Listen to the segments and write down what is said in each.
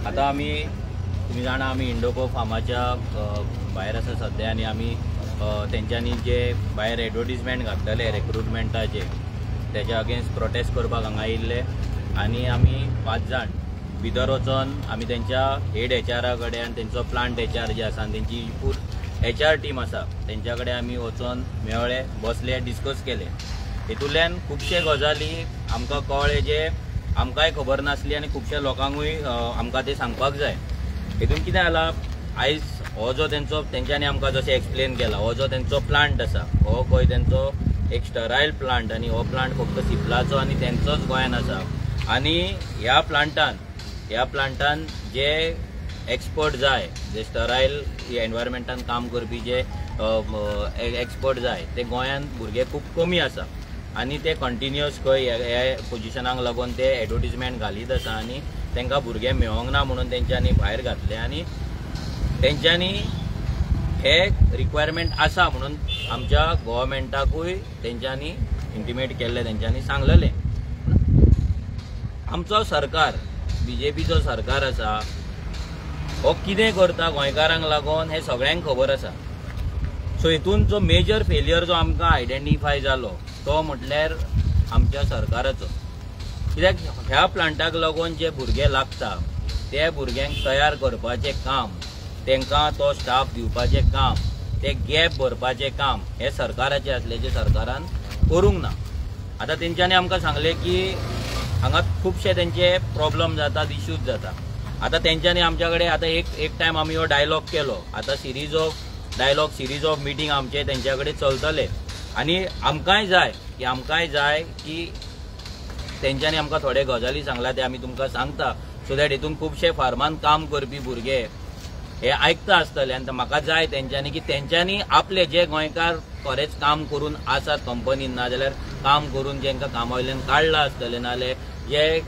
आता आम्ही तुम्ही जाणा आम्ही इंडोको फार्माच्या भायर आसा सध्या आनी आमी तेंच्यांनी जे भायर एडवर्टिजमेंट घातलेले रिक्रुटमेंटाचे तेच्या अगेन्स्ट प्रोटेस्ट करपाक हांगा येयल्ले आनी आमी 5 जाण भितर वचोन आमी तेंच्या हेड HR कडेन तेंचो प्लांट HR जे आसा तेंची पूर HR टीम आसा तेंच्या कडेन आमी वचोन मेळ्ळे बसले डिस्कस केले हेतूंतल्यान खुबशे गजाली आमकां कळ्ळे जे आमकांय खबर नासली आनी खुबशा लोकांकूय आमकां ते सांगपाक जाय हेतून कितें जाला आयज हो जो तेंच्यांनी आमकां जशें एक्सप्लेन केला हो जो तेंचो प्लांट आसा हो खंय तेंचो एक स्टरायल प्लांट आनी हो प्लांट फक्त सिप्लाचो आनी तेंचोच गोंयान आसा आनी ह्या प्लांटान जे एक्सपर्ट जाय जे स्टरायल एनवायरमेंटान काम करपी जे एक्सपर्ट जाय ते गोंयान भुरगे खूब कमी आसा आनी ते कंटिन्युअस खंय हे पोजिशनाक लागून ते एडवर्टिजमेंट घालीत आसा आनी तांकां भुरगे मेळोंक ना म्हणून तेंच्यांनी भायर घातले आनी तेंच्यांनी हे रिक्वायरमेंट आसा म्हणून आमच्या गव्हर्मेंटाकूय तेंच्यांनी इंटिमेट केल्ले तेंच्यांनी सांगलेलें आमचो सरकार BJPचो सरकार आसा हो कितें करता गोंयकारांक लागून हे सगळ्यांक खबर आसा सो हितून जो मेजर फेलियर जो आमकां आयडेंटिफाय जालो तो म्हटल्यार आमच्या सरकाराचो कित्याक ह्या प्लांटाक लागून जे भुरगे लागता ते भुरग्यांक तयार करपाचें काम तांकां तो स्टाफ दिवपाचें काम ते गॅप भरपाचें काम हे सरकाराचें आसलें जे सरकारान करूंक ना आतां तेंच्यांनी आमकां सांगलें की हांगा खुबशे तेंचे प्रॉब्लम जातात इश्यूज जाता आतां तेंच्यांनी आमच्या कडेन आतां एक टायम आमी हो डायलॉग केलो आतां सिरीज ऑफ मिटींग आमचे तेंच्या कडेन चलतले आनी आमकांय जाय की तेंच्यांनी आमकां थोडे गजाली सांगला ते आमी तुमकां सांगता सो दॅट हितून खुबशे फार्मान काम करपी भुरगे हे आयकता आसतले आनी म्हाका जाय तेंच्यांनी की तेंच्यांनी आपले जे गोंयकार खरेंच काम करून आसात कंपनीन ना जाल्यार काम करून जेंकां कामा वयल्यान काडला आसतले नाजाल्यार जे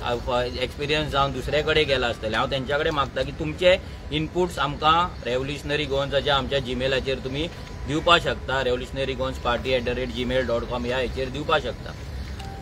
एक्सपिरियन्स जावन दुसरे कडेन गेला आसतले हांव तेंच्या कडेन मागता की तुमचे इनपुट्स आमकां रेवल्युशनरी गोवन्साच्या आमच्या जीमेलाचेर तुमी दिवपाक शकता revolutionarygoansparty@gmail.com ह्या हेचेर दिवपाक शकता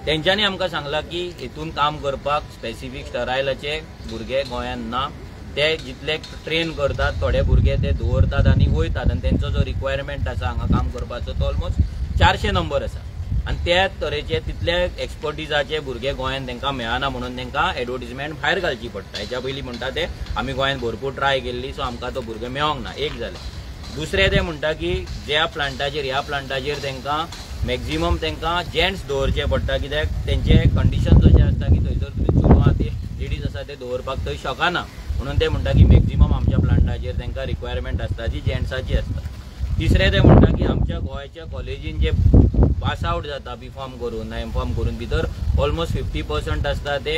तेंच्यांनी आमकां सांगला की हितून काम करपाक स्पेसिफीक स्टरायलाचे भुरगे गोंयान ना ते जितले ट्रेन करतात थोडे भुरगे ते दवरतात आनी वयतात आनी तेंचो जो रिक्वायरमेंट आसा हांगा काम करपाचो तो ऑलमोस्ट 400 नंबर आसा आनी त्याच तरेचे तितले एक्सपर्टिजाचे भुरगे गोंयान तांकां मेळना म्हणून तांकां एडवर्टिजमेंट भायर घालची पडटा हेच्या पयलीं म्हणटा ते आमी गोंयान भरपूर ट्राय केल्ली सो आमकां तो भुरगे मेळोंक ना एक जालें दुसरें ते म्हणटा की ह्या प्लांटाचेर तांकां मॅक्झिमम तांकां जेंट्स दवरचे पडटा कित्याक तेंचे कंडिशन्स अशें आसता की थंयसर तुमी चेडवां ते लेडीज आसा ते दवरपाक थंय शकना म्हणून ते म्हणटा की मॅक्झिमम आमच्या प्लांटाचेर तांकां रिक्वायरमेंट आसता जी जेंट्साची आसता तिसरें ते म्हणटा की आमच्या गोंयच्या कॉलेजीन जे पास आउट जाता B.Pharm करून M.Pharm करून भितर ऑलमोस्ट 50% आसता ते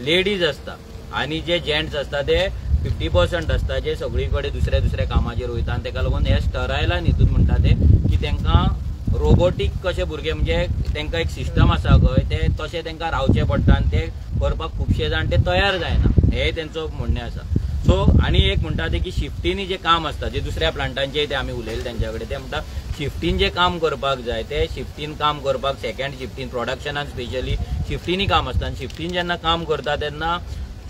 लेडीज आसता आनी जे जेंट्स आसता ते 50% आसता जे सगळी कडेन दुसऱ्या कामाचेर वयता आनी ताका लागून हे स्टरायलान हितून म्हणटा ते की तांकां रोबोटीक कशे भुरगे म्हणजे तांकां एक सिस्टम आसा खंय ते तशें तांकां रावचें पडटा आनी ते करपाक खुबशे जाण ते तयार जायना हे तेंचो म्हणणें आसा सो आनी एक म्हणटा ते की शिफ्टीनी जे काम आसता जे दुसऱ्या प्लांटांचे ते आमी उलयले तेंच्या कडेन ते म्हणटा शिफ्टीन जे काम करपाक जाय ते शिफ्टीन काम करपाक सेकंड शिफ्टीन प्रोडक्शनान स्पेशली शिफ्टीनी काम आसता आनी शिफ्टीन जेन्ना काम करता तेन्ना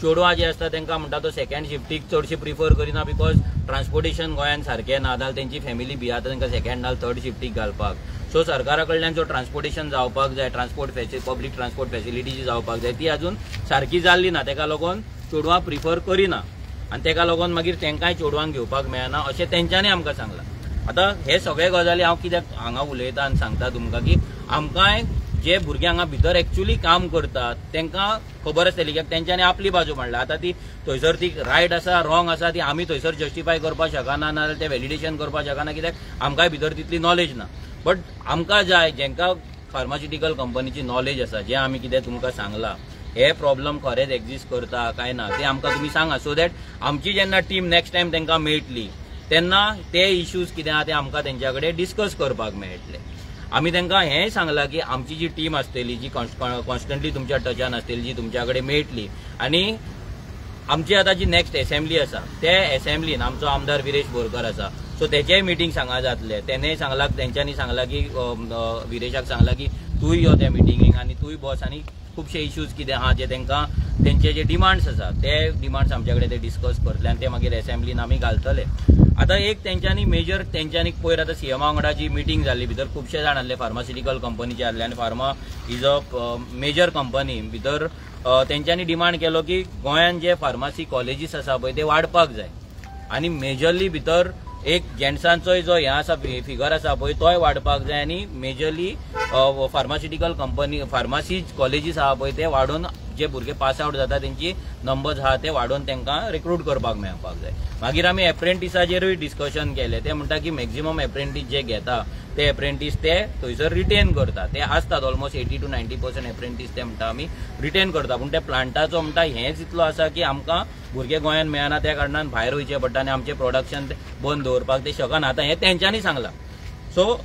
चेडवां जे आसता तांकां म्हणटा तो सेकंड शिफ्टीक चडशे प्रिफर करिना बिकॉज ट्रान्सपोर्टेशन गोंयान सारकें ना जाल्यार तेंची फॅमिली भियाता तांकां सेकंड नाजाल्यार थर्ड शिफ्टीक घालपाक सो सरकारा कडल्यान जो ट्रान्सपोर्टेशन जावपाक जाय पब्लीक ट्रान्सपोर्ट फॅसिलिटी जी जावपाक जाय ती अजून सारकी जाल्ली ना ताका लागून चेडवां प्रिफर करिना आनी ताका लागून मागीर तांकांय चेडवांक घेवपाक मेळना अशें तेंच्यांनी आमकां सांगलां आतां हे सगळे गजाली हांव कित्याक हांगा उलयता आनी सांगता तुमकां की आमकांय जे भुरगे हांगा भितर एक्चुअली काम करतात तांकां खबर आसतली कित्याक तेंच्यांनी आपली बाजू मांडला आतां ती थंयसर ती रायट आसा रॉंग आसा ती आमी थंयसर जस्टिफाय करपाक शकना नाजाल्यार ते व्हॅलिडेशन करपाक शकना कित्याक आमकांय भितर तितली नॉलेज ना बट आमकां जाय जेंकां फार्मास्युटिकल कंपनीची नॉलेज आसा जें आमी कितें तुमकां सांगलां हे प्रॉब्लेम खरेंच एक्झिस्ट करता काय ना ते आमकां तुमी सांगा, सो दॅट आमची जेन्ना टीम नेक्स्ट टायम तांकां मेळटली तेन्ना ते इश्यूज कितें आहा ते आमकां तेंच्या कडेन डिस्कस करपाक मेळटले. आमी तांकां हेंय सांगलां की आमची जी टीम आसतली जी कॉन्स्टंटली तुमच्या टचान आसतली जी तुमच्या कडेन मेळटली आनी आमची आतां जी नेक्स्ट असेंब्ली आसा ते असेंब्लीन आमचो आमदार विरेश बोरकर आसा, सो तेचेय मिटींग सांगा जातले. तेणेय सांगला, तेंच्यांनी सांगला की विरेशाक सांगला की तूंय यो त्या मिटिंगेक आनी तूंय बस आनी खुबशे इश्यूज कितें आहा जे तांकां तेंचे जे डिमांड्स आसा ते डिमांड्स आमचे कडेन ते डिस्कस करतले आनी ते मागीर असेंब्लीन आमी घालतले. आतां एक तेंच्यांनी मेजर तेंच्यांनी पयर आतां सीएमा वांगडा जी मिटींग जाल्ली भितर खुबशे जाण आसले फार्मास्युटिकल कंपनीचे आसले आनी pharma is a major company. भितर तेंच्यांनी डिमांड केलो की गोंयान जे फार्मासी कॉलेजीस आसा पळय ते वाडपाक जाय आनी मेजरली भितर एक जेंट्सांचोय जो हें आसा फिगर आसा पळय तोय वाडपाक जाय आनी majorly pharmaceutical company pharmacy colleges आहा पळय ते वाडोवन जे भुरगे पास आउट जाता तेंची नंबर्स आहा ते वाडोवन तांकां रिक्रूट करपाक मेळपाक जाय. मागीर आमी एप्रेंटिसाचेरूय डिस्कशन केलें. ते म्हणटा की मॅक्झिमम एप्रेंटीस जे घेता ते एप्रेंटीस ते थंयसर रिटेन करता. ते आसतात ऑलमोस्ट 80 to 90% एप्रेंटीस ते म्हणटा आमी रिटेन करता. पूण ते प्लांटाचो म्हणटा हेंच इतलो आसा की आमकां भुरगे गोंयान मेळना त्या कारणान भायर वयचें पडटा आनी आमचें प्रोडक्शन बंद दवरपाक ते शकना. आतां हें तेंच्यांनी सांगलां. सो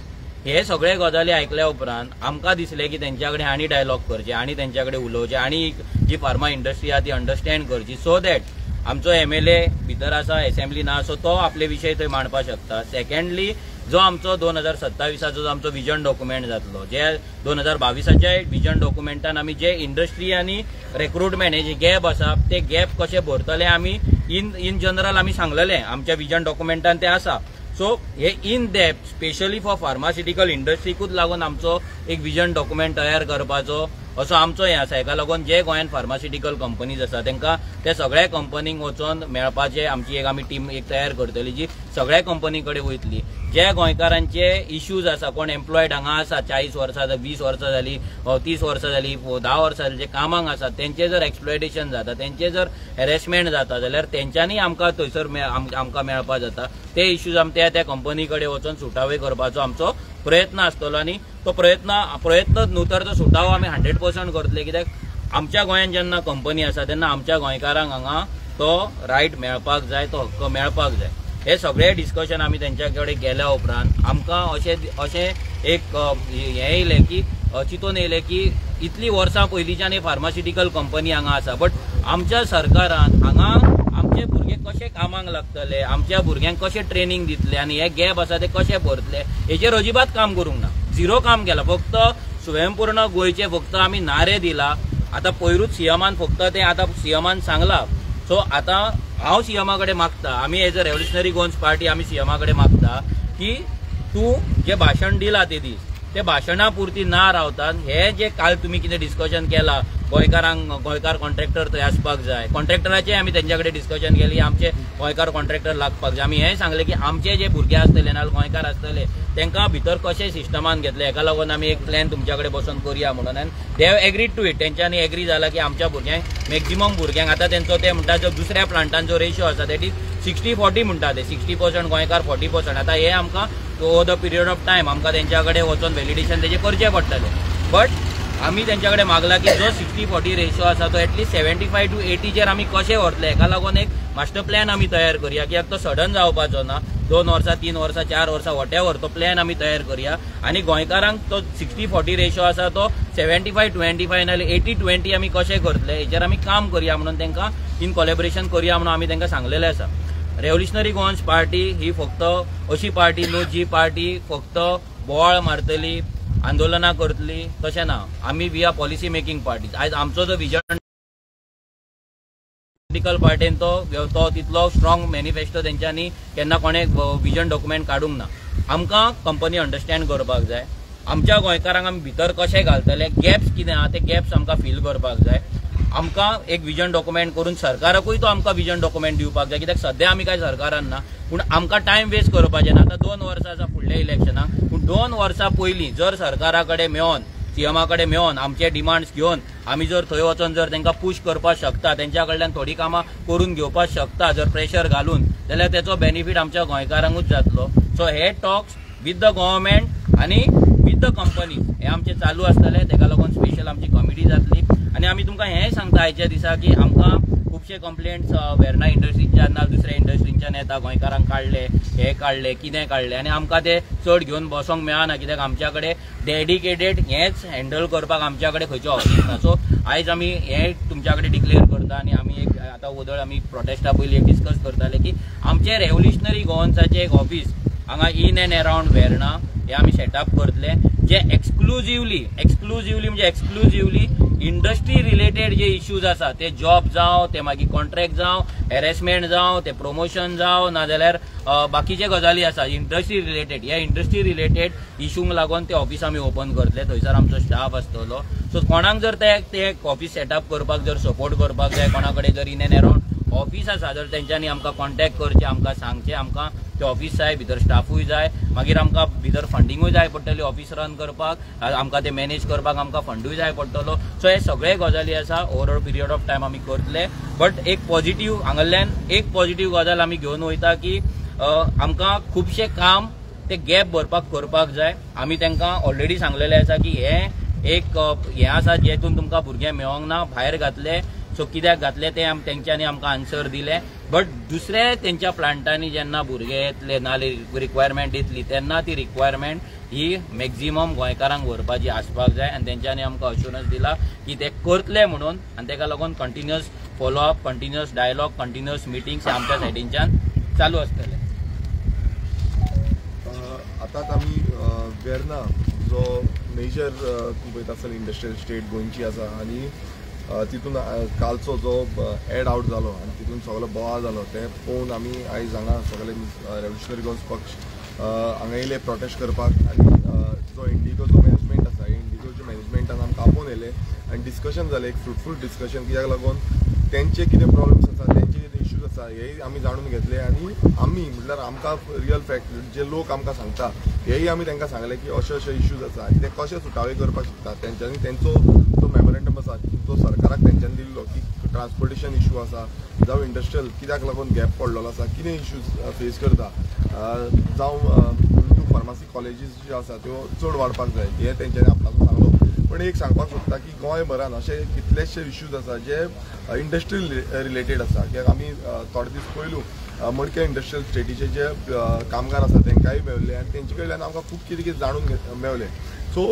हे सगळे गजाली आयकल्या उपरांत आमकां दिसलें की तेंच्या कडेन आनी डायलॉग करचे आनी तेंच्या कडेन उलोवचें आनी जी फार्मा इंडस्ट्री आहा ती अंडरस्टँड करची, सो दॅट आमचो MLA भितर आसा असेंब्लीन आहा सो तो आपले विशय थंय मांडपाक शकता. सेकंडली जो आमचो 2027 जो आमचो विजन डॉक्युमेंट जातलो, जे 2022च्या विजन डॉक्युमेंटान आमी जे इंडस्ट्री आनी रिक्रुटमेंट हे जे गॅप आसा ते गॅप कशे भरतले आमी इन जनरल आमी सांगलेले आमच्या विजन डॉक्युमेंटान ते आसा. सो हे in depth specially for pharmaceutical इंडस्ट्रीकूच लागून आमचो एक विजन डॉक्युमेंट तयार करपाचो असो आमचो हें आसा. हेका लागून जे गोंयान फार्मास्युटिकल कंपनीज आसा तांकां त्या सगळ्या कंपनीक वचून मेळपाचे आमची एक आमी टीम एक तयार करतली जी सगळ्या कंपनी कडेन वयतली. जे गोंयकारांचे इश्यूज आसा, कोण एम्प्लॉयड हांगा आसा 40 वर्सां 20 वर्सां जाली 30 वर्सां जाली 10 वर्सां जाली जे कामाक आसात तेंचे जर एक्सप्लॉयटेशन जाता, तेंचे जर हॅरेसमेंट जाता जाल्यार तेंच्यांनी आमकां थंयसर आमकां मेळपाक जाता. ते इश्यूज आमी त्या कंपनी कडेन वचून सुटावे करपाचो आमचो प्रयत्न आसतलो आनी तो प्रयत्न न्हू तर तो सुटावो आमी 100% करतले. कित्याक आमच्या गोंयान जेन्ना कंपनी आसा तेन्ना आमच्या गोंयकारांक हांगा तो रायट मेळपाक जाय, तो हक्क मेळपाक जाय. हे सगळे डिस्कशन आमी तेंच्या कडेन केल्या उपरांत आमकां अशें एक हें येयलें की चिंतून येयलें की इतली वर्सां पयलींच्यान हे फार्मास्युटिकल कंपनी हांगा आसा, बट आमच्या सरकारान हांगा आमचे भुरगे कशे कामाक लागतले, आमच्या भुरग्यांक कशें ट्रेनिंग दितले आनी हे गॅप आसा ते कशे भरतले हेचेर अजिबात काम करूंक ना. झिरो काम केला. फक्त स्वयंपूर्ण गोंयचे फक्त आमी नारे दिला. आतां पयरूच सीएमान फक्त ते आतां सीएमान सांगला. सो आतां हांव सीएमा कडेन मागता, आमी एज अ रेव्होल्युशनरी गोन्स पार्टी आमी सीएमा कडेन मागता की तूं जे भाशण दिला ते दीस ते भाशणा पुरती ना रावतात. हे जे काल तुमी कितें डिस्कशन केला गोंयकार कॉन्ट्रॅक्टर थंय आसपाक जाय, कॉन्ट्रॅक्टराचें आमी तेंच्या कडेन डिस्कशन केली आमचे गोंयकार कॉन्ट्रॅक्टर लागपाक जाय. आमी हेंय सांगलें की आमचे जे भुरगे आसतले नाजाल्यार गोंयकार आसतले तांकां भितर कशे सिस्टमान घेतले हेका लागून आमी एक प्लॅन तुमच्या कडेन बसून करुया म्हणून. आनी they have agreed to it. तेंच्यांनी एग्री जाला की आमच्या भुरग्यांक मॅक्झिमम भुरग्यांक आतां तेंचो ते म्हणटा जो दुसऱ्या प्लांटांचो रेशियो आसा दॅट इज 60-40 म्हणटा ते 60% गोंयकार 40%. आतां हे आमकां over the period of time आमकां तेंच्या कडेन वचून व्हॅलिडेशन तेजे करचें पडटलें. बट आमी तेंच्या कडेन मागला की जो 60-40 रेशियो आसा तो एटलीस्ट 75 to 80 आमी कशे व्हरतले हेका लागून एक मास्टर प्लॅन आमी तयार करुया. कित्याक तो सडन जावपाचो ना. 2 वर्सां 3 वर्सां 4 वर्सां वॉटेवर तो प्लॅन आमी तयार करुया आनी गोंयकारांक तो 60-40 रेशियो आसा तो 75-25 नाजाल्यार 80-20 आमी कशे करतले हेचेर आमी काम करुया म्हणून तांकां इन कोलॅबोरेशन करुया म्हणून आमी तांकां सांगलेलें आसा. रेव्होल्युशनरी गोन्स पार्टी ही फक्त अशी पार्टी न्हू जी पार्टी फक्त बोवाळ मारतली आंदोलनां करतली तशें ना. आमी we are policy making party. आयज आमचो जो विजन पॉलिटिकल पार्टीन तो तितलो स्ट्रॉंग मॅनिफेस्टो तेंच्यांनी केन्ना कोणे विजन डॉक्युमेंट काडूंक ना. आमकां कंपनी अंडरस्टँड करपाक जाय. आमच्या गोंयकारांक आमी भितर कशे घालतले, गॅप्स कितें आहा ते गॅप्स आमकां फील करपाक जाय. आमकां एक विजन डॉक्युमेंट करून सरकाराकूय तो आमकां विजन डॉक्युमेंट दिवपाक जाय. कित्याक सध्या आमी काय सरकारान ना, पूण आमकां टायम वेस्ट करपाचें ना. आतां 2 वर्सां आसा फुडल्या इलेक्शनाक, पूण 2 वर्सां पयलीं जर सरकारा कडेन मेळोन सीएमा कडेन मेळोन आमचे डिमांड्स घेवन आमी जर थंय वचोन जर तांकां पुश करपाक शकता, तेंच्या कडल्यान थोडी कामां करून घेवपाक शकता जर प्रेशर घालून, जाल्यार तेचो बेनिफीट आमच्या गोंयकारांकूच जातलो. सो हे टॉक्स विथ द गव्हर्मेंट आनी विथ द कंपनी हे आमचे चालू आसतले. तेका लागून स्पेशल आमची कमिटी जातली आनी आमी तुमकां हेंय सांगता आयच्या दिसा की आमकां खुबशे कंप्लेंट्स वेर्ना इंडस्ट्रीच्यान ना दुसऱ्या इंडस्ट्रीच्यान येता, गोंयकारांक काडले, हे काडले, कितें काडले, आनी आमकां ते चड घेवन बसोंक मेळना, कित्याक आमच्या कडेन डेडिकेटेड हेंच हँडल करपाक आमच्या कडेन खंयचो ऑफिस ना. सो आयज आमी हें तुमच्या कडेन डिक्लेअर करता आनी आमी एक आतां वदळ आमी प्रोटेस्टा पयलीं डिस्कस करताले की आमचे रेव्होल्युशनरी गोवन्साचें एक ऑफिस हांगा इन एंड अराउंड वेर्ना हे आमी सेटअप करतले, जे एक्सक्लुझिवली म्हणजे एक्सक्लुझिवली इंडस्ट्री रिलेटेड जे इश्यूज आसा ते जॉब जावं, ते मागीर कॉन्ट्रॅक्ट जावं, हॅरेसमेंट जावं, ते प्रमोशन जावं, नाजाल्यार बाकीचे गजाली आसा इंडस्ट्री रिलेटेड, ह्या इंडस्ट्री रिलेटेड इश्यूंक लागून ते ऑफिस आमी ओपन करतले. थंयसर आमचो स्टाफ आसतलो. सो कोणाक जर ते ऑफिस सेटअप करपाक जर सपोर्ट करपाक जाय, कोणा कडेन जर इन एंड अराउंड ऑफिस आसा जर तेंच्यांनी आमकां कॉन्टॅक्ट करचे, आमकां सांगचे आमकां ते ऑफिस जाय, भितर स्टाफूय जाय, मागीर आमकां भितर फंडिंगूय जाय पडटली ऑफिस रन करपाक, आमकां ते मॅनेज करपाक आमकां फंडूय जाय पडटलो. सो हे सगळे गजाली आसा ओवरऑल पिरियड ऑफ टायम आमी करतले. बट एक पॉझिटिव्ह हांगाल्यान एक पॉझिटिव्ह गजाल आमी घेवन वयता की आमकां खुबशे काम ते गॅप भरपाक करपाक जाय. आमी तांकां ऑलरेडी सांगलेले आसा की हे आसा जेतून तुमकां भुरगे मेळोंक ना, भायर घातले. सो कित्याक घातले ते तेंच्यांनी आमकां आन्सर दिले. बट दुसरे तेंच्या प्लांटांनी जेन्ना भुरगे येतले नाल्यार रिक्वायरमेंट येतली तेन्ना ती रिक्वायरमेंट ही मॅक्झिमम गोंयकारांक व्हरपाची आसपाक जाय आनी तेंच्यांनी आमकां अश्युरन्स दिला की ते करतले म्हणून. आनी तेका लागून continuous follow up, continuous dialogue, continuous meetings हे आमच्या सायडींच्यान चालू आसतले. आतां आमी वेर्ना जो मेजर पळयता आसतना इंडस्ट्रियल स्टेट गोंयची आसा आनी तितून कालचो जो एड आउट जालो आनी तितून सगळो बोवाळ जालो ते पळोवन आमी आयज हांगा सगळे रेव्होल्युशनरी गोवन्स पक्ष हांगा येयले प्रोटेस्ट करपाक. आनी जो इंडिगोचो मॅनेजमेंट आसा इंडिगोच्या मॅनेजमेंटान आमकां आपोवन येयले आनी डिस्कशन जालें, एक फ्रुटफूल डिस्कशन, कित्याक लागून तेंचे कितें प्रॉब्लम्स आसा, तेंचे कितें इश्यूज आसा हेय आमी जाणून घेतले. आनी आमी म्हटल्यार आमकां रियल फॅक्ट जे लोक आमकां सांगता हेय आमी तांकां सांगले की अशे अशे इश्यूज आसा आनी ते कशे सुटावे करपाक शकता. तेंच्यांनी तेंचो जो मेमोरेंडम आसा तो सरकाराक तेंच्यांनी दिल्लो की ट्रान्सपोर्टेशन इश्यू आसा जावं इंडस्ट्रियल कित्याक लागून गॅप पडलेलो आसा, कितें इश्यूज फेस करता, जावं फार्मासी कॉलेजीस ज्यो आसा त्यो चड वाडपाक जाय हे तेंच्यांनी आपणाचो सांगलो. पण एक सांगपाक सोदता की गोंयभरान अशे कितलेशे इश्यूज आसा जे इंडस्ट्रियल रिलेटेड आसा. कित्याक आमी थोडे दीस पयलू मडके इंडस्ट्रियल स्टेटीचे जे कामगार आसा तांकांय मेळ्ळे आनी तेंचे कडल्यान आमकां खूब कितें कितें जाणून मेळ्ळें. सो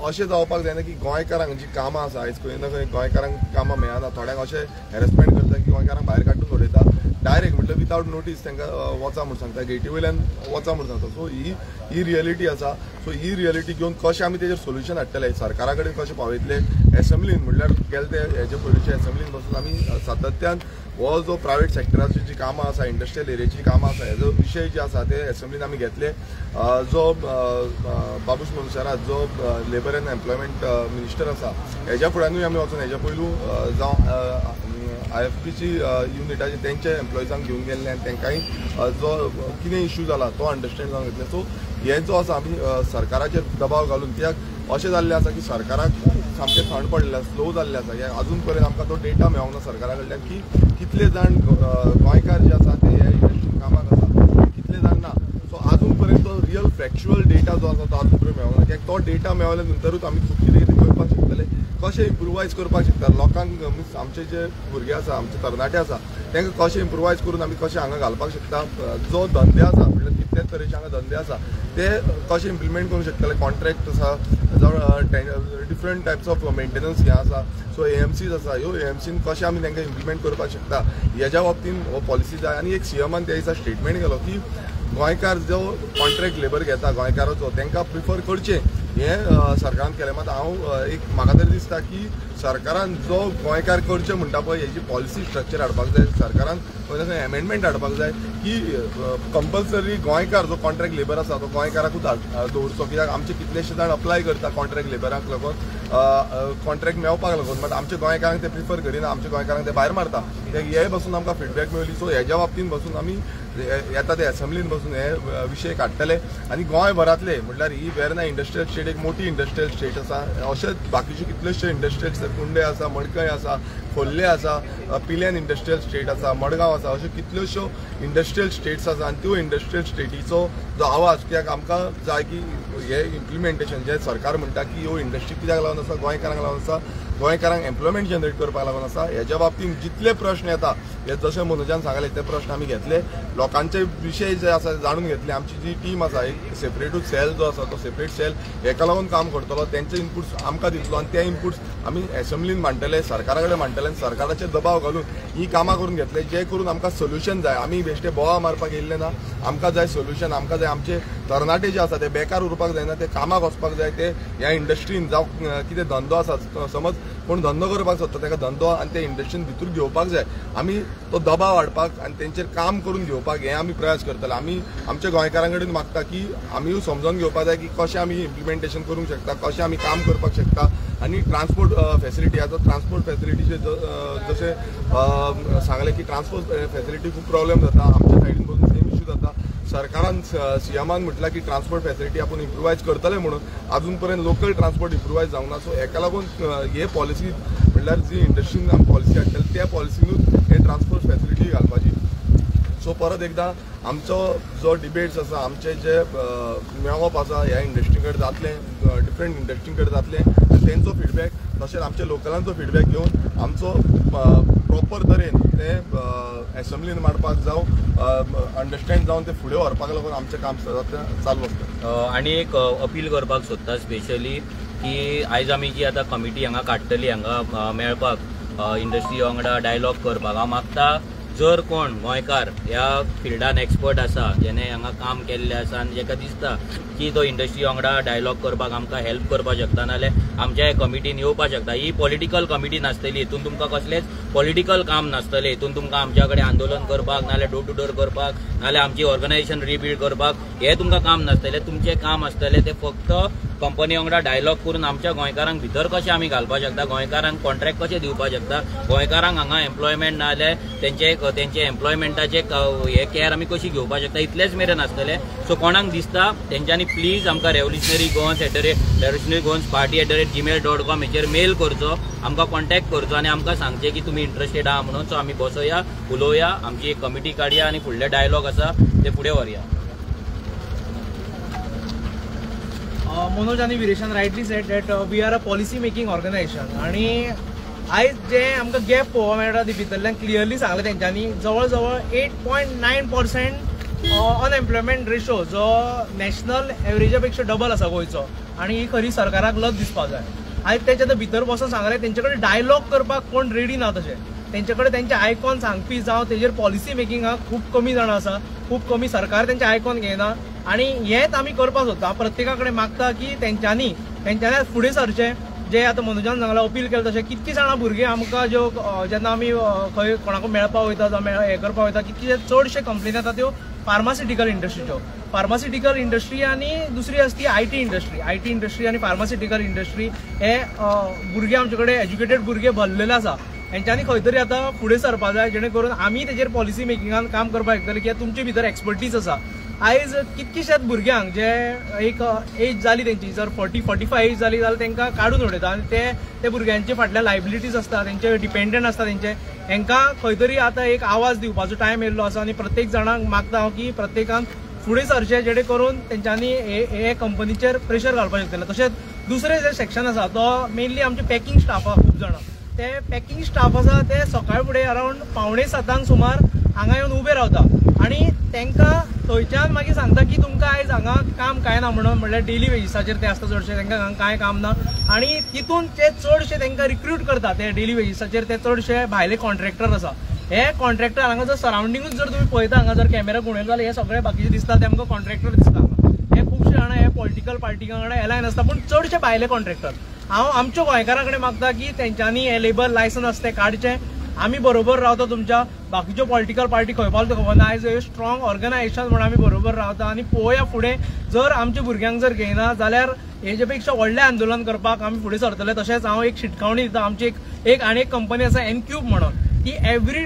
अशें जावपाक जायना की गोंयकारांक जी कामां आसा आयज खंय ना खंय गोंयकारांक कामां मेळना, थोड्यांक अशें हॅरेसमेंट करता की गोंयकारांक भायर काडून उडयता, डायरेक्ट म्हटल्यार विथआउट नोटीस तांकां वचा म्हूण सांगता, गेटी वयल्यान वचा म्हूण सांगता. सो ही रियलिटी आसा. सो ही रियलिटी घेवन कशें आमी तेजेर सोल्युशन हाडटले, सरकारा कडेन कशें पावयतले, एसेंब्लीन म्हटल्यार गेले ते हेजे पयलींच्या एसेंब्लीन बसून आमी सातत्यान हो जो प्रायवेट सेक्टराची जी कामां आसा, इंडस्ट्रियल एरियाची कामां आसा हेजो विशय जे आसा ते एसेंब्लीन आमी घेतले. जो बाबूश मनशाराज जो लेबर एंड एम्प्लॉयमेंट मिनिस्टर आसा हेज्या फुड्यानूय आमी वचून हेज्या पयलू जावं IFPची युनिटाचे तेंचे एम्प्लॉयजांक घेवन गेल्ले आनी तांकांय जो कितें इश्यू जाला तो अंडरस्टँड जावन घेतले. सो हे जो आसा आमी सरकाराचेर दबाव घालून, कित्याक अशें जाल्लें आसा की सरकाराक सामकें थंड पडलें, स्लो जाल्लें आसा. हे अजून पर्यंत आमकां तो डेटा मेळोंक ना सरकारा कडल्यान की कितले जाण गोंयकार जे आसा ते ह्या इंडस्ट्रीन कामाक आसा, कितले जाण ना. सो अजून पर्यंत तो रियल फॅक्च्युअल डेटा जो आसा तो अजून पर्यंत मेळोंक ना. कित्याक तो डेटा मेळ्ळे नंतरूच आमी खूब कितें कितें करपाक शकतले, कशें इम्प्रुवायज करपाक शकता लोकांक. मीन्स आमचे जे भुरगे आसा, आमचे तरणाटे आसा तांकां कशें इम्प्रुवायज करून आमी कशें हांगा घालपाक शकता. जो धंदे आसा म्हटल्यार कितलेच तरेचे हांगा धंदे आसा ते कशें इम्प्लिमेंट करूंक शकतले. कॉन्ट्रॅक्ट आसा जावं डिफरंट टायप्स ऑफ मेंटेनन्स हें आसा. सो AMCs आसा, ह्यो AMCन कशें आमी तांकां इम्प्लिमेंट करपाक शकता हेज्या बाबतीन हो पॉलिसी जाय. आनी एक CMन त्या दिसा स्टेटमेंट केलो की गोंयकार जो कॉन्ट्रॅक्ट लेबर घेता गोंयकाराचो तांकां प्रिफर करचें हें सरकारान केलें. मात म्हाका तरी दिसता की सरकारान जो गोंयकार करचें म्हणटा पळय हेजी पॉलिसी स्ट्रक्चर हाडपाक जाय. सरकारान खंय ना खंय एमेंडमेंट हाडपाक जाय की कंपल्सरी गोंयकार जो कॉन्ट्रॅक्ट लेबर आसा तो गोंयकाराकूच दवरचो. कित्याक आमचे कितलेशे जाण अप्लाय करता कॉन्ट्रॅक्ट लेबराक लागून कॉन्ट्रॅक्ट मेळपाक लागून, बट आमच्या गोंयकारांक ते प्रिफर करिना, आमच्या गोंयकारांक ते भायर मारता. हे बसून आमकां फिडबॅक मेळ्ळी. सो हेज्या बाबतीन बसून आमी येता ते एसेंब्लीन बसून हे विशय काडटले आनी गोंयभरांतले म्हटल्यार ही वेर्ना इंडस्ट्रियल स्टेट एक मोठी इंडस्ट्रियल स्टेट आसा. अशेंच बाकीचे कितलेशे इंडस्ट्रियल कुंडे आसा, मडकय आसा, खोर्ले आसा, पिल्यान इंडस्ट्रियल स्टेट आसा, मडगांव आसा, अश्यो कितल्योश्यो इंडस्ट्रियल स्टेट्स आसा. आनी त्यो इंडस्ट्रियल स्टेटीचो जो आवाज, कित्याक आमकां जाय की हे इम्प्लिमेंटेशन जे सरकार म्हणटा की ह्यो इंडस्ट्री कित्याक लागून आसा, गोंयकारांक लागून आसा, गोंयकारांक एम्प्लॉयमेंट जनरेट करपाक लागून आसा. हेच्या बाबतींत जितले प्रश्न येता हे जशें मनोजान सांगले ते प्रश्न आमी घेतले, लोकांचे विशय जे आसा जाणून घेतले. आमची जी टीम आसा एक सेपरेटूच सेल जो आसा तो सेपरेट सेल हेका लागून काम करतलो, तेंचे इनपुट्स आमकां दितलो आनी ते इनपुट्स आमी असेंब्लीन मांडटले, सरकारा कडेन मांडटले आनी सरकाराचे दबाव घालून ही कामां करून घेतले जे करून आमकां सोल्युशन जाय. आमी बेश्टे बोवा मारपाक येयल्ले ना, आमकां जाय सोल्युशन. आमकां जाय आमचे तरणाटे जे आसा ते बेकार उरपाक जायना, ते कामाक वचपाक जाय. ते ह्या इंडस्ट्रीन जावं कितें धंदो आसा, समज कोण धंदो करपाक सोदता ताका धंदो आनी ते इंडस्ट्रीन भितर घेवपाक जाय. आमी तो दबाव हाडपाक आनी तेंचेर काम करून घेवपाक हे आमी प्रयास करतले. आमी आमच्या गोंयकारां कडेन मागता की आमी समजून घेवपाक जाय की कशें आमी इम्प्लिमेंटेशन करूंक शकता, कशें आमी काम करपाक शकता. आनी ट्रान्सपोर्ट फेसिलिटी आसा, ट्रान्सपोर्ट फेसिलिटीचे जशें सांगलें की ट्रान्सपोर्ट फेसिलिटी खूब प्रॉब्लेम जाता आमच्या सायडीन बसून, सेम इश्यू जाता. सरकारान सीएमान म्हटलां की ट्रान्सपोर्ट फेसिलिटी आपूण इम्प्रुवायज करतले म्हणून, अजून पर्यंत लोकल ट्रान्सपोर्ट इम्प्रुवायज जावंक ना. सो हेका लागून हे पॉलिसी म्हणल्यार जी इंडस्ट्रीन आमी पॉलिसी हाडटले त्या पॉलिसीनूच हे ट्रान्सपोर्ट फेसिलिटी घालपाची. सो परत एकदां आमचो जो डिबेट्स आसा, आमचे जे मेळप आसा ह्या इंडस्ट्री कडेन जातले, डिफरंट इंडस्ट्री कडेन जातले, तेंचो फीडबॅक तशेंच आमच्या लोकलांचो फीडबॅक घेवन आमचो प्रॉपर तरेन ते असेंब्लीन मांडपाक जावं, अंडरस्टँड जावन ते फुडें व्हरपाक लागून आमचें काम चालू आसता. आनी एक अपील करपाक सोदता स्पेशली की आयज आमी जी आतां कमिटी हांगा काडटली, हांगा मेळपाक इंडस्ट्री वांगडा डायलॉग करपाक, हांव मागता जर कोण गोंयकार ह्या फिल्डान एक्सपर्ट आसा, जेणे हांगा काम केल्लें आसा आनी जेका दिसता की तो इंडस्ट्री वांगडा डायलॉग करपाक आमकां हेल्प करपाक शकता, नाजाल्यार आमच्या कमिटीन येवपाक शकता. ही पॉलिटिकल कमिटी नासतली, हितून तुमकां कसलेंच पॉलिटिकल काम नासतलें. हितून तुमकां आमच्या कडेन आंदोलन करपाक, नाजाल्यार डोर टू डोर करपाक, नाजाल्यार आमची ऑर्गनायझेशन रिबिल्ड करपाक हे तुमकां काम नासतलें. तुमचें काम आसतलें ते फक्त कंपनी वांगडा डायलॉग करून आमच्या गोंयकारांक भितर कशें आमी घालपाक शकता, गोंयकारांक कॉन्ट्रॅक्ट कशें दिवपाक शकता, गोंयकारांक हांगा एम्प्लॉयमेंट नाजाल्यार तेंचे एम्प्लॉयमेंटाचे हे केअर आमी कशी घेवपाक शकता, इतलेच मेरेन आसतलें. सो कोणाक दिसता तेंच्यांनी प्लीज आमकां रेव्होल्युशनरी गोवन्स party@gmail.com हेचेर मेल करचो, आमकां कॉन्टॅक्ट करचो आनी आमकां सांगचें की तुमी इंट्रस्टेड आहा म्हणून. सो आमी बसोया, उलोवया, आमची एक कमिटी काडया आनी फुडले डायलॉग आसा ते फुडें व्हरया. मनोज आणि विरेशान rightly said that we are a policy making organisation आणि आयज जे आमकां गॅप पळोवंक मेळटा ती भितरल्यान क्लियरली सांगलें तेंच्यांनी जवळ जवळ 8.9% अनएम्प्लॉयमेंट रेशो जो नॅशनल एव्हरेजा पेक्षा डबल आसा गोंयचो, आणि ही खरी सरकाराक लज दिसपाक जाय. आयज तेच्या भितर बसून सांगलें तेंचे कडेन डायलॉग करपाक कोण रेडी ना, तशें तेंचे कडेन तेंचे आयकॉन सांगपी जावं तेजेर पॉलिसी मेकिंगाक खूब कमी जाणां आसा, खूब कमी सरकार तेंचे आयकॉन घेयना. आणि हेच आमी करपाक सोदता. प्रत्येका कडेन मागता की तेंच्यांनी फुडें सरचें. जे आतां मनोजान सांगलां, अपील केलें तशें कितके जाणां भुरगे आमकां ज्यो जेन्ना आमी खंय कोणाकूय मेळपाक वयता जावं हें करपाक वयता, कितके चडशे कंपनी आसा त्यो फार्मास्युटिकल इंडस्ट्रीच्यो. फार्मास्युटिकल इंडस्ट्री आनी दुसरी आसा ती आयटी इंडस्ट्री आनी फार्मास्युटिकल इंडस्ट्री हे भुरगे आमचे कडेन एज्युकेटेड भुरगे भरलेले आसा. हेंच्यांनी खंय तरी आतां फुडें सरपाक जाय, जेणे करून आमी तेजेर पॉलिसी मेकिंगान काम करपाक शकतले, कित्याक तुमचे भितर एक्सपर्टीज आसा. आयज कितकीशेच भुरग्यांक जे एक एज जाली तेंची, जर 40-45 एज जाली जाल्यार तेंकां काडून उडयता आनी ते भुरग्यांचे फाटल्या लायबिलिटीज आसता, तेंचे डिपेंडंट आसता, हेंकां खंय तरी आतां एक आवाज दिवपाचो टायम येयल्लो आसा. आनी प्रत्येक जाणांक मागता हांव की प्रत्येकान फुडें सरचें, जेणे करून तेंच्यांनी हे कंपनीचेर प्रेशर घालपाक शकतले. तशेंच दुसरे जे सेक्शन आसा तो मेनली आमचे पॅकिंग स्टाफ आहा. खूब जाणां ते पॅकिंग स्टाफ आसा ते सकाळी फुडें अरावंड 6:45 सुमार हांगा येवन उबे रावता आनी तेंकां थंयच्यान मागीर सांगता की तुमकां आयज हांगा काम कांय ना म्हणून, म्हणल्यार डेली वेजीसाचेर ते आसता चडशे, तेंकां हांगा कांय काम ना. आनी तितून ते चडशे तेंकां रिक्रूट करता ते डेली वेजीसाचेर, ते चडशे भायले कॉन्ट्रॅक्टर आसा. हे कॉन्ट्रॅक्टर हांगा जर सरावंडिंगूच जर तुमी पळयता, हांगा जर कॅमेरा घुंवयलो जाल्यार हे सगळे बाकीचे दिसता ते आमकां कॉन्ट्रॅक्टर दिसता. हे खुबशे जाणां हे पॉलिटिकल पार्टी वांगडा एलायन आसता, पूण चडशे भायले कॉन्ट्रॅक्टर. हांव आमच्या गोंयकारां कडेन मागता की तेंच्यांनी हे लेबर लायसन्स आसा ते काडचे. आमी बरोबर रावता तुमच्या, बाकीच्यो पॉलिटिकल पार्टी खंय पावलो खबर ना. आयज स्ट्रॉंग ऑर्गनायझेशन म्हणून आमी बरोबर रावता आनी पळोवया फुडें. जर आमच्या भुरग्यांक जर घेयना जाल्यार हेजे पेक्षा व्हडलें आंदोलन करपाक आमी फुडें सरतले. तशेंच हांव एक शिटकावणी दिता, आमची एक आनी एक कंपनी आसा एनक्यूब म्हणून, ती एवरी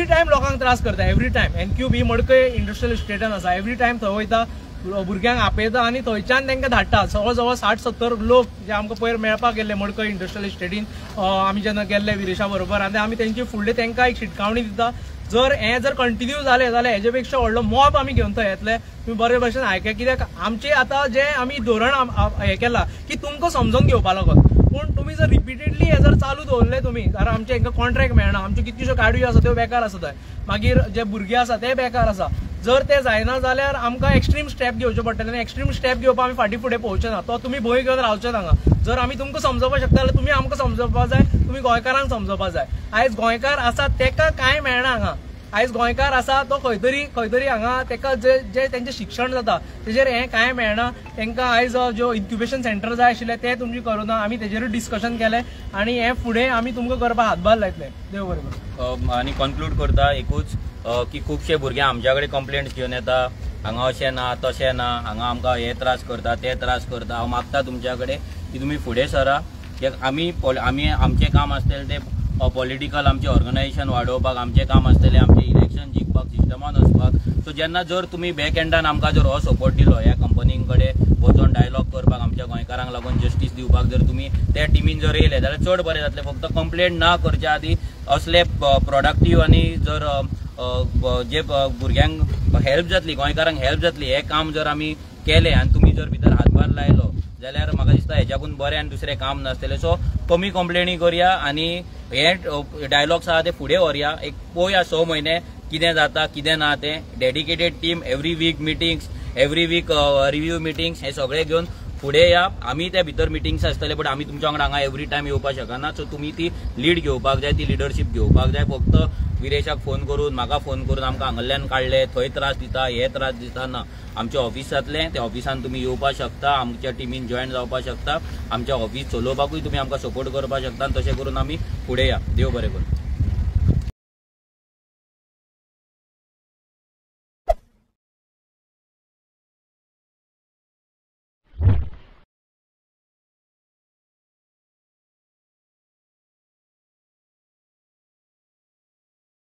टायम लोकांक त्रास करता. एवरी टायम एनक्यूब ही मडकय इंडस्ट्रियल इस्टेटान आसा. एवरी टायम थंय वयता, भुरग्यांक आपयता आनी थंयच्यान तांकां धाडटा. जवळ जवळ 60-70 लोक जे आमकां पयर मेळपाक गेल्ले मडकय इंडस्ट्रियल इस्टेटीन आमी जेन्ना गेल्ले विरेशा बरोबर, आनी आमी तेंचे फुडले तांकां एक शिटकावणी दिता. जर हें जर कंटिन्यू जालें जाल्यार हेजे पेक्षा व्हडलो मॉब आमी घेवन थंय येतले. तुमी बरे भशेन आयका, कित्याक आमचे आतां जे आमी धोरण हें केलां की तुमकां समजून घेवपा लागून पूण तुम्ही जर रिपिटेडली हे जर चालू दवरले तुम्ही जाल्यार आमचे हांकां कॉन्ट्रॅक्ट मेळना, आमच्यो कितल्योश्यो गाडयो आसा त्यो बेकार आसा थंय, मागीर जे भुरगे आसा ते बेकार आसा. जर ते जायना जाल्यार आमकां एक्स्ट्रीम स्टेप घेवचे पडटले आनी एक्स्ट्रीम स्टेप घेवपाक आमी फाटीं फुडें पळोवचे ना. तो तुमी भंय घेवन रावचे हांगा. जर आमी तुमकां समजोवपाक शकता जाल्यार तुमी आमकां समजोवपाक जाय, तुमी गोंयकारांक समजोवपाक जाय. आयज गोंयकार आसा तेका कांय मेळना हांगा. आयज गोंयकार आसा तो खंय तरी हांगा तेका जे तेंचें शिक्षण जाता तेजेर हें कांय मेळना. तांकां आयज ज्यो इन्क्युबेशन सेंटर जाय आशिल्ले ते तुमचे करूना. आमी तेजेरूच डिस्कशन केलें आनी हें फुडें आमी तुमकां करपाक हातभार लायतले. देव बरें करूं. आनी कन्क्लूड करता एकूच की खुबशे भुरगे आमच्या कडेन कंप्लेंट्स घेवन येता, हांगा अशें ना तशें ना, हांगा आमकां हे त्रास करता ते त्रास करता. हांव मागता तुमच्या कडेन की तुमी फुडें सरा. कित्याक आमी आमचें काम आसतलें तें पॉलिटिकल आमचें ऑर्गनायझेशन वाडोवपाक, आमचें काम आसतलें आमचें इलेक्शन जिखपाक, सिस्टमान वचपाक. सो जेन्ना जर तुमी बॅक एंडान आमकां जर हो सपोर्ट दिलो ह्या कंपनीं कडेन वचोन डायलॉग करपाक, आमच्या गोंयकारांक लागून जस्टीस दिवपाक जर तुमी त्या टिमीन जर येयले जाल्यार चड बरें जातलें. फक्त कंप्लेंट ना करच्या आदी असले प्रोडक्टीव आनी जर जे भुरग्यांक हेल्प जातली, गोंयकारांक हेल्प जातली हें काम जर आमी केलें आनी तुमी जर भितर हातभार लायलो जाल्यार म्हाका दिसता हेच्याकून बरें आनी दुसरें काम नासतलें. सो कमी कंप्लेनी करया आनी हे डायलॉग्स आहा ते फुडें व्हरया. एक पळोवया 6 म्हयने कितें जाता कितें ना तें. Dedicated team, every week meetings, every week review meetings, हे सगळें घेवन फुडें या. आमी त्या भितर मिटिंग्स आसतले बट आमी तुमच्या वांगडा हांगा एवरी टायम येवपाक शकना. सो तुमी ती लीड घेवपाक जाय, ती लिडरशीप घेवपाक जाय. फक्त विरेशाक फोन करून म्हाका फोन करून आमकां हांगाल्यान काडले, थंय त्रास दिता, हे त्रास दिता ना. आमचें ऑफिस जातलें, त्या ऑफिसान तुमी येवपाक शकता, आमच्या टिमीन जॉयन जावपाक शकता, आमच्या ऑफिस चलोवपाकूय तुमी आमकां सपोर्ट करपाक शकता. तशें करून आमी फुडें या. देव बरें करूं.